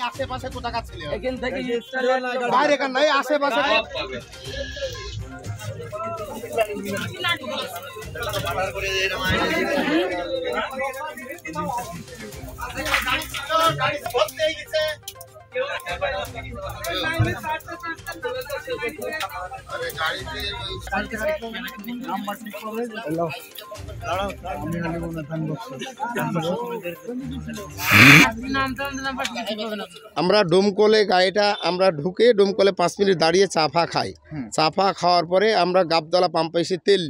আশেপাশে কোথাকার ছিল এখান থেকে বাইরে কার নাই আশেপাশে আমরা ডোমকলে গাড়িটা আমরা ঢুকে ডোমকলে 5 মিনিট দাঁড়িয়ে চাফা খাই। চাফা খাওয়ার পরে আমরা গাবতলা পাম্পে এসে তেল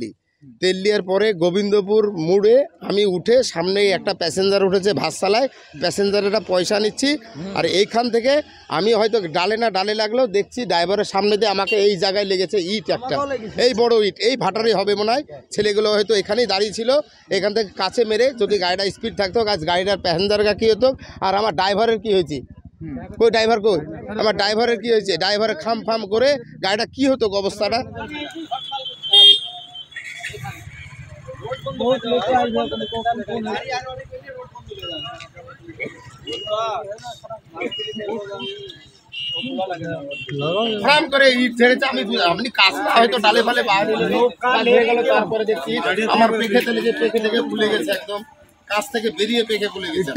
দেওয়ার পরে গোবিন্দপুর মোড়ে আমি উঠে সামনেই একটা প্যাসেঞ্জার উঠেছে ভাতশালায়, প্যাসেঞ্জারেরা পয়সা নিচ্ছি। আর এইখান থেকে আমি হয়তো ডালে লাগলো দেখছি ড্রাইভারের সামনে দিয়ে আমাকে এই জায়গায় লেগেছে ইট একটা, এই বড় ইট, এই ভাটারই হবে মনে হয়। ছেলেগুলো হয়তো এখানেই দাঁড়িয়ে ছিল, এখান থেকে কাছে মেরে যদি গাড়িটা স্পিড থাকতো গাড়িটার প্যাসেঞ্জাররা কী হতো আর আমার ড্রাইভারের কী হয়েছে, কই ড্রাইভার কই, আমার ড্রাইভারের কী হয়েছে, ড্রাইভারের খাম করে গাড়িটা কী হতো অবস্থাটা। আপনি কাজটা হয়তো ডালে ফালে তারপরে দেখছি আমার পেখে থেকে ফুলে গেছে, একদম কাছ থেকে বেরিয়ে পেখে ফুলে গেছে।